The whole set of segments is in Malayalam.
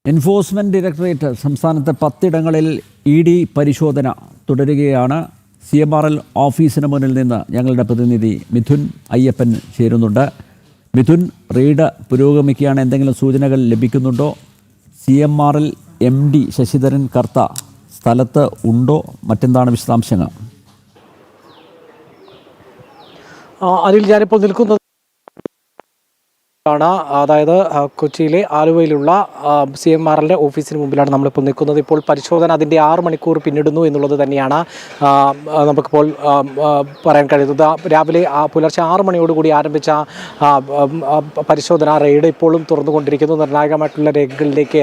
എൻഫോഴ്സ്മെന്റ് ഡയറക്ടറേറ്റ് സംസ്ഥാനത്തെ 10 ഇടങ്ങളിൽ ഇ.ഡി. പരിശോധന തുടരുകയാണ്. CMRL ഓഫീസിന് മുന്നിൽ നിന്ന് ഞങ്ങളുടെ പ്രതിനിധി മിഥുൻ അയ്യപ്പൻ ചേരുന്നുണ്ട്. മിഥുൻ, റെയ്ഡ് പുരോഗമിക്കുകയാണ്. എന്തെങ്കിലും സൂചനകൾ ലഭിക്കുന്നുണ്ടോ? CMRL MD ശശിധരൻ കർത്ത സ്ഥലത്ത് ഉണ്ടോ? മറ്റെന്താണ് വിശദാംശങ്ങൾ? അതിൽ ഞാനിപ്പോൾ നിൽക്കുന്നത് അതായത് കൊച്ചിയിലെ ആലുവയിലുള്ള CMRL ഓഫീസിന് മുമ്പിലാണ് നമ്മളിപ്പോൾ നിൽക്കുന്നത്. ഇപ്പോൾ പരിശോധന അതിൻ്റെ 6 മണിക്കൂർ പിന്നിടുന്നു എന്നുള്ളത് തന്നെയാണ് നമുക്കിപ്പോൾ പറയാൻ കഴിയുന്നത്. രാവിലെ പുലർച്ചെ 6 മണിയോടുകൂടി ആരംഭിച്ച പരിശോധന റെയ്ഡ് ഇപ്പോഴും തുറന്നുകൊണ്ടിരിക്കുന്നു. നിർണായകമായിട്ടുള്ള രേഖകളിലേക്ക്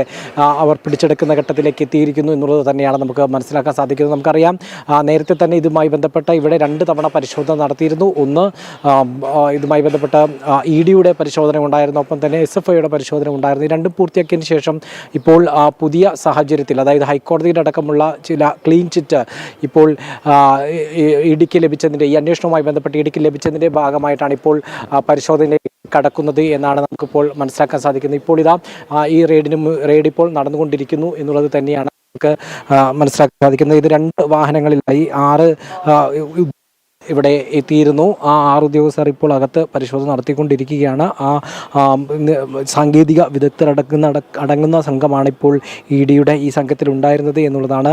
അവർ പിടിച്ചെടുക്കുന്ന ഘട്ടത്തിലേക്ക് എത്തിയിരിക്കുന്നു എന്നുള്ളത് തന്നെയാണ് നമുക്ക് മനസ്സിലാക്കാൻ സാധിക്കുന്നത്. നമുക്കറിയാം, നേരത്തെ തന്നെ ഇതുമായി ബന്ധപ്പെട്ട ഇവിടെ 2 തവണ പരിശോധന നടത്തിയിരുന്നു. ഒന്ന് ഇതുമായി ബന്ധപ്പെട്ട ED-യുടെ പരിശോധന ഉണ്ടായിരുന്നു, ഒപ്പം തന്നെ SFIയുടെ പരിശോധന ഉണ്ടായിരുന്നു. ഈ രണ്ടും പൂർത്തിയാക്കിയതിന് ശേഷം ഇപ്പോൾ പുതിയ സാഹചര്യത്തിൽ, അതായത് ഹൈക്കോടതിയുടെ അടക്കമുള്ള ചില ക്ലീൻ ചിറ്റ് ഇപ്പോൾ ED-ക്ക് ലഭിച്ചതിൻ്റെ, ഈ അന്വേഷണവുമായി ബന്ധപ്പെട്ട് ED-ക്ക് ലഭിച്ചതിൻ്റെ ഭാഗമായിട്ടാണ് ഇപ്പോൾ പരിശോധനയിലേക്ക് കടക്കുന്നത് എന്നാണ് നമുക്കിപ്പോൾ മനസ്സിലാക്കാൻ സാധിക്കുന്നത്. ഇപ്പോൾ ഈ റെയ്ഡ് ഇപ്പോൾ നടന്നുകൊണ്ടിരിക്കുന്നു എന്നുള്ളത് തന്നെയാണ് നമുക്ക് മനസ്സിലാക്കാൻ സാധിക്കുന്നത്. ഇത് 2 വാഹനങ്ങളിലായി 6 ഇവിടെ എത്തിയിരുന്നു. ആ 6 ഉദ്യോഗസ്ഥർ ഇപ്പോൾ അകത്ത് പരിശോധന നടത്തിക്കൊണ്ടിരിക്കുകയാണ്. സാങ്കേതിക വിദഗ്ധരടങ്ങുന്ന സംഘമാണ് ഇപ്പോൾ ED-യുടെ ഈ സംഘത്തിൽ ഉണ്ടായിരുന്നത് എന്നുള്ളതാണ്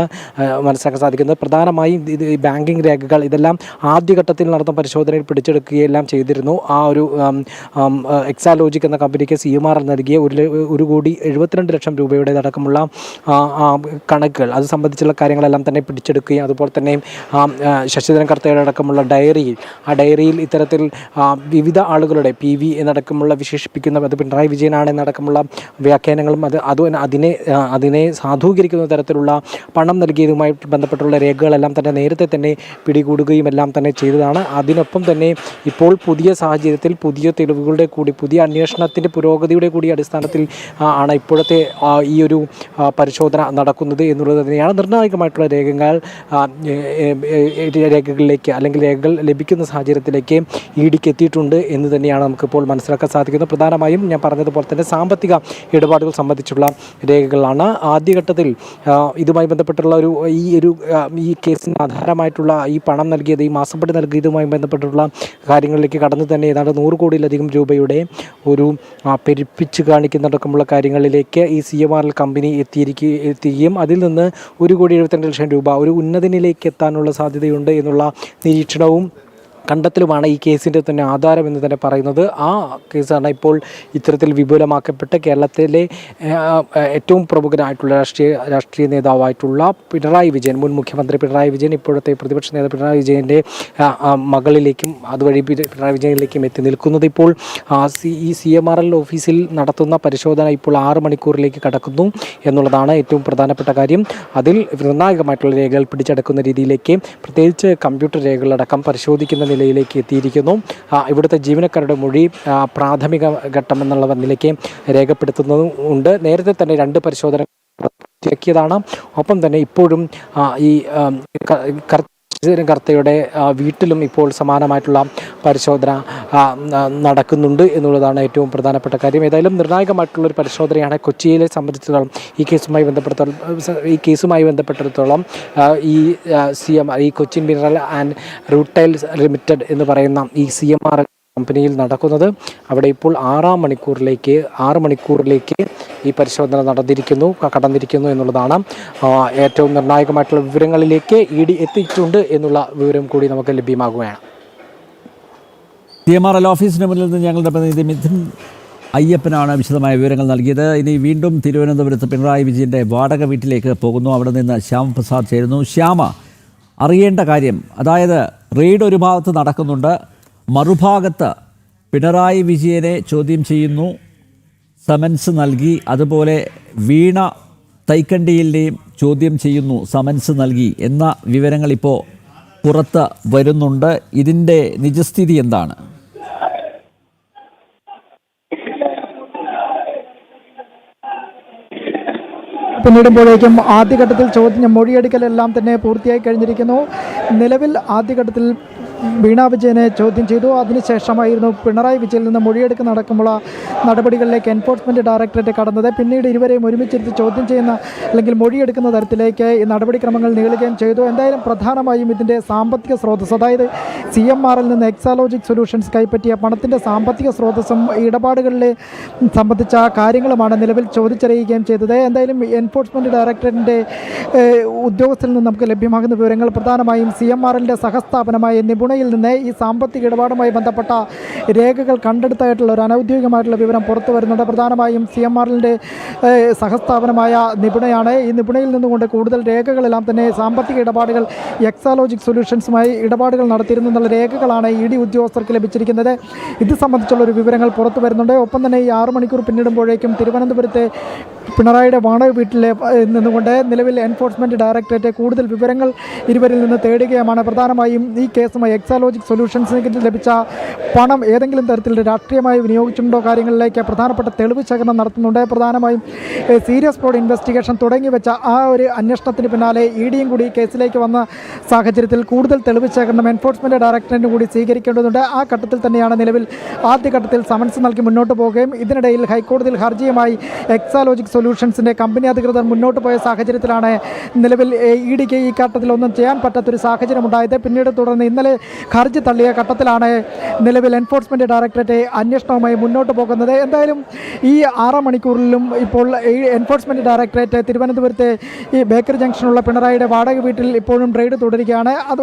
മനസ്സിലാക്കാൻ സാധിക്കുന്നത്. പ്രധാനമായും ഇത് ബാങ്കിങ് രേഖകൾ ഇതെല്ലാം ആദ്യഘട്ടത്തിൽ നടന്ന പരിശോധനയിൽ പിടിച്ചെടുക്കുകയെല്ലാം ചെയ്തിരുന്നു. ആ ഒരു എക്സാലോജിക് എന്ന കമ്പനിക്ക് CMRL നൽകിയ 1,72,00,000 രൂപയുടേതടക്കമുള്ള കണക്കുകൾ, അത് സംബന്ധിച്ചുള്ള കാര്യങ്ങളെല്ലാം തന്നെ പിടിച്ചെടുക്കുകയും അതുപോലെ തന്നെ ശശിധരൻ കർത്തയുടെ അടക്കമുള്ള ഡയറിയിൽ ഇത്തരത്തിൽ വിവിധ ആളുകളുടെ PV എന്നടക്കമുള്ള വിശേഷിപ്പിക്കുന്ന, അത് പിണറായി വിജയനാണ് എന്നടക്കമുള്ള വ്യാഖ്യാനങ്ങളും അതിനെ സാധൂകരിക്കുന്ന തരത്തിലുള്ള പണം നൽകിയതുമായി ബന്ധപ്പെട്ടുള്ള രേഖകളെല്ലാം തന്നെ നേരത്തെ തന്നെ പിടികൂടുകയും എല്ലാം തന്നെ ചെയ്തതാണ്. അതിനൊപ്പം തന്നെ ഇപ്പോൾ പുതിയ സാഹചര്യത്തിൽ പുതിയ തെളിവുകളുടെ കൂടി, പുതിയ അന്വേഷണത്തിൻ്റെ പുരോഗതിയുടെ കൂടി അടിസ്ഥാനത്തിൽ ആണ് ഇപ്പോഴത്തെ ഈ ഒരു പരിശോധന നടക്കുന്നത് എന്നുള്ളത് തന്നെയാണ്. നിർണായകമായിട്ടുള്ള രേഖകളിലേക്ക് അല്ലെങ്കിൽ രേഖകൾ ലഭിക്കുന്ന സാഹചര്യത്തിലേക്ക് ED-ക്ക് എത്തിയിട്ടുണ്ട് എന്ന് തന്നെയാണ് നമുക്കിപ്പോൾ മനസ്സിലാക്കാൻ സാധിക്കുന്നത്. പ്രധാനമായും ഞാൻ പറഞ്ഞതുപോലെ തന്നെ സാമ്പത്തിക ഇടപാടുകൾ സംബന്ധിച്ചുള്ള രേഖകളാണ്. ആദ്യഘട്ടത്തിൽ ഇതുമായി ബന്ധപ്പെട്ടുള്ള ഈ കേസിന് ആധാരമായിട്ടുള്ള ഈ പണം നൽകിയത്, ഈ മാസപ്പടി നൽകിയതുമായി ബന്ധപ്പെട്ടുള്ള കാര്യങ്ങളിലേക്ക് കടന്നു തന്നെ ഏതാണ്ട് 100 കോടിയിലധികം രൂപയുടെ ഒരു പെരുപ്പിച്ച് കാണിക്കുന്നതടക്കമുള്ള കാര്യങ്ങളിലേക്ക് ഈ CMRL കമ്പനി എത്തിക്കുകയും അതിൽ നിന്ന് 1,72,00,000 രൂപ ഒരു ഉന്നതനിലേക്ക് എത്താനുള്ള സാധ്യതയുണ്ട് എന്നുള്ള നിരീക്ഷണവും കണ്ടെത്തലുമാണ് ഈ കേസിൻ്റെ തന്നെ ആധാരം എന്ന് തന്നെ പറയുന്നത്. ആ കേസാണ് ഇപ്പോൾ ഇത്തരത്തിൽ വിപുലമാക്കപ്പെട്ട് കേരളത്തിലെ ഏറ്റവും പ്രമുഖനായിട്ടുള്ള രാഷ്ട്രീയ നേതാവായിട്ടുള്ള പിണറായി വിജയൻ, മുൻ മുഖ്യമന്ത്രി പിണറായി വിജയൻ, ഇപ്പോഴത്തെ പ്രതിപക്ഷ നേതാവ് പിണറായി വിജയൻ്റെ മകളിലേക്കും അതുവഴി പിണറായി വിജയനിലേക്കും എത്തി നിൽക്കുന്നത്. ഇപ്പോൾ ഈ CMRL ഓഫീസിൽ നടത്തുന്ന പരിശോധന ഇപ്പോൾ 6 മണിക്കൂറിലേക്ക് കടക്കുന്നു എന്നുള്ളതാണ് ഏറ്റവും പ്രധാനപ്പെട്ട കാര്യം. അതിൽ നിർണായകമായിട്ടുള്ള രേഖകൾ പിടിച്ചെടുക്കുന്ന രീതിയിലേക്ക്, പ്രത്യേകിച്ച് കമ്പ്യൂട്ടർ രേഖകളടക്കം പരിശോധിക്കുന്ന നിലയിലേക്ക് എത്തിയിരിക്കുന്നു. ഇവിടുത്തെ ജീവനക്കാരുടെ മൊഴി പ്രാഥമിക ഘട്ടം എന്നുള്ള നിലയ്ക്ക് രേഖപ്പെടുത്തുന്നതും ഉണ്ട്. നേരത്തെ തന്നെ 2 പരിശോധന പൂർത്തിയാക്കിയതാണ്. ഒപ്പം തന്നെ ഇപ്പോഴും ഈ ശശിധരൻ കർത്തയുടെ വീട്ടിലും ഇപ്പോൾ സമാനമായിട്ടുള്ള പരിശോധന നടക്കുന്നുണ്ട് എന്നുള്ളതാണ് ഏറ്റവും പ്രധാനപ്പെട്ട കാര്യം. ഏതായാലും നിർണായകമായിട്ടുള്ളൊരു പരിശോധനയാണ് കൊച്ചിയിലെ സംബന്ധിച്ചിടത്തോളം. ഈ കേസുമായി ബന്ധപ്പെട്ടിടത്തോളം ഈ Cochin mineral and rutiles limited എന്ന് പറയുന്ന ഈ CMRL കമ്പനിയിൽ നടക്കുന്നത്. അവിടെ ഇപ്പോൾ 6 മണിക്കൂറിലേക്ക് ഈ പരിശോധന കടന്നിരിക്കുന്നു എന്നുള്ളതാണ്. ഏറ്റവും നിർണായകമായിട്ടുള്ള വിവരങ്ങളിലേക്ക് ED എത്തിയിട്ടുണ്ട് എന്നുള്ള വിവരം കൂടി നമുക്ക് ലഭ്യമാകുകയാണ്. CMRL ഓഫീസിന് മുന്നിൽ നിന്ന് ഞങ്ങളുടെ പ്രതിനിധി മിഥുൻ അയ്യപ്പനാണ് വിശദമായ വിവരങ്ങൾ നൽകിയത്. ഇനി വീണ്ടും തിരുവനന്തപുരത്ത് പിണറായി വിജയൻ്റെ വാടക വീട്ടിലേക്ക് പോകുന്നു. അവിടെ നിന്ന് ശ്യാമപ്രസാദ് ചേരുന്നു. ശ്യാമ, അറിയേണ്ട കാര്യം, അതായത് റെയ്ഡ് ഒരു ഭാഗത്ത് നടക്കുന്നുണ്ട്, മറുഭാഗത്ത് പിണറായി വിജയനെ ചോദ്യം ചെയ്യുന്നു, സമൻസ് നൽകി. അതുപോലെ വീണ തൈക്കണ്ടിയിലെയും ചോദ്യം ചെയ്യുന്നു, സമൻസ് നൽകി എന്ന വിവരങ്ങൾ ഇപ്പോൾ പുറത്ത് വരുന്നുണ്ട്. ഇതിൻ്റെ നിജസ്ഥിതി എന്താണ്? പിന്നീടുമ്പോഴേക്കും ആദ്യഘട്ടത്തിൽ മൊഴിയെടുക്കലെല്ലാം തന്നെ പൂർത്തിയായി കഴിഞ്ഞിരിക്കുന്നു. നിലവിൽ ആദ്യഘട്ടത്തിൽ വീണ വിജയനെ ചോദ്യം ചെയ്തു. അതിനുശേഷമായിരുന്നു പിണറായി വിജയനിൽ നിന്ന് മൊഴിയെടുക്കുന്ന അടക്കമുള്ള നടപടികളിലേക്ക് എൻഫോഴ്സ്മെൻറ്റ് ഡയറക്ടറേറ്റ് കടന്നത്. പിന്നീട് ഇരുവരെയും ഒരുമിച്ചിരുത്തി ചോദ്യം ചെയ്യുന്ന അല്ലെങ്കിൽ മൊഴിയെടുക്കുന്ന തരത്തിലേക്ക് ഈ നടപടിക്രമങ്ങൾ നീളുകയും ചെയ്തു. എന്തായാലും പ്രധാനമായും ഇതിൻ്റെ സാമ്പത്തിക സ്രോതസ്സ്, അതായത് CMRൽ നിന്ന് എക്സാലോജിക് സൊല്യൂഷൻസ് കൈപ്പറ്റിയ പണത്തിൻ്റെ സാമ്പത്തിക സ്രോതസ്സും ഇടപാടുകളിലെ സംബന്ധിച്ച കാര്യങ്ങളുമാണ് നിലവിൽ ചോദിച്ചറിയുകയും ചെയ്തത്. എന്തായാലും എൻഫോഴ്സ്മെൻറ്റ് ഡയറക്ടറേറ്റിൻ്റെ ഉദ്യോഗസ്ഥരിൽ നിന്ന് നമുക്ക് ലഭ്യമാകുന്ന വിവരങ്ങൾ പ്രധാനമായും CMRലിൻ്റെ സഹസ്ഥാപനമായ നിപുണയിൽ നിന്ന് ഈ സാമ്പത്തിക ഇടപാടുമായി ബന്ധപ്പെട്ട രേഖകൾ കണ്ടെടുത്തായിട്ടുള്ള ഒരു അനൗദ്യോഗികമായിട്ടുള്ള വിവരം പുറത്തു വരുന്നുണ്ട്. പ്രധാനമായും CMRലിൻ്റെ സഹസ്ഥാപനമായ നിപുണയാണ്. ഈ നിപുണയിൽ നിന്നുകൊണ്ട് കൂടുതൽ രേഖകളെല്ലാം തന്നെ സാമ്പത്തിക ഇടപാടുകൾ എക്സാലോജിക് സൊല്യൂഷൻസുമായി ഇടപാടുകൾ നടത്തിയിരുന്നു എന്നുള്ള രേഖകളാണ് ED ഉദ്യോഗസ്ഥർക്ക് ലഭിച്ചിരിക്കുന്നത്. ഇത് സംബന്ധിച്ചുള്ള ഒരു വിവരങ്ങൾ പുറത്തു വരുന്നുണ്ട്. ഒപ്പം തന്നെ ഈ 6 മണിക്കൂർ പിന്നിടുമ്പോഴേക്കും തിരുവനന്തപുരത്തെ പിണറായിയുടെ വാടക വീട്ടിൽ നിന്നുകൊണ്ട് നിലവിൽ എൻഫോഴ്സ്മെൻറ്റ് ഡയറക്ടറേറ്റ് കൂടുതൽ വിവരങ്ങൾ ഇരുവരിൽ നിന്ന് തേടുകയുമാണ്. പ്രധാനമായും ഈ കേസുമായി എക്സാലോജിക് സൊല്യൂഷൻസിന് ലഭിച്ച പണം ഏതെങ്കിലും തരത്തിൽ രാഷ്ട്രീയമായി വിനിയോഗിച്ചിട്ടുണ്ടോ കാര്യങ്ങളിലേക്ക് പ്രധാനപ്പെട്ട തെളിവ് ശേഖരണം നടത്തുന്നുണ്ട്. പ്രധാനമായും സീരിയസ് ഫ്രോഡ് ഇൻവെസ്റ്റിഗേഷൻ തുടങ്ങി വെച്ച ആ ഒരു അന്വേഷണത്തിന് പിന്നാലെ EDയും കൂടി കേസിലേക്ക് വന്ന സാഹചര്യത്തിൽ കൂടുതൽ തെളിവ് ശേഖരണം എൻഫോഴ്സ്മെൻറ്റ് ഡയറക്ടറേറ്റിന് കൂടി സ്വീകരിക്കേണ്ടതുണ്ട്. ആ ഘട്ടത്തിൽ തന്നെയാണ് നിലവിൽ ആദ്യഘട്ടത്തിൽ സമൻസ് നൽകി മുന്നോട്ട് പോവുകയും ഇതിനിടയിൽ ഹൈക്കോടതിയിൽ ഹർജിയുമായി എക്സാലോജിക് സൊല്യൂഷൻസിൻ്റെ കമ്പനി അധികൃതർ മുന്നോട്ട് പോയ സാഹചര്യത്തിലാണ് നിലവിൽ EDക്ക് ഈ ഘട്ടത്തിൽ ഒന്നും ചെയ്യാൻ പറ്റാത്തൊരു സാഹചര്യം ഉണ്ടായത്. പിന്നീട് തുടർന്ന് ഇന്നലെ ഹർജി തള്ളിയ ഘട്ടത്തിലാണ് നിലവിൽ എൻഫോഴ്സ്മെൻറ്റ് ഡയറക്ടറേറ്റ് അന്വേഷണവുമായി മുന്നോട്ട് പോകുന്നത്. എന്തായാലും ഈ 6 മണിക്കൂറിലും ഇപ്പോൾ എൻഫോഴ്സ്മെൻറ്റ് ഡയറക്ടറേറ്റ് തിരുവനന്തപുരത്തെ ഈ ബേക്കറി ജംഗ്ഷനുള്ള പിണറായിയുടെ വാടക വീട്ടിൽ ഇപ്പോഴും റെയ്ഡ് തുടരുകയാണ്. അത്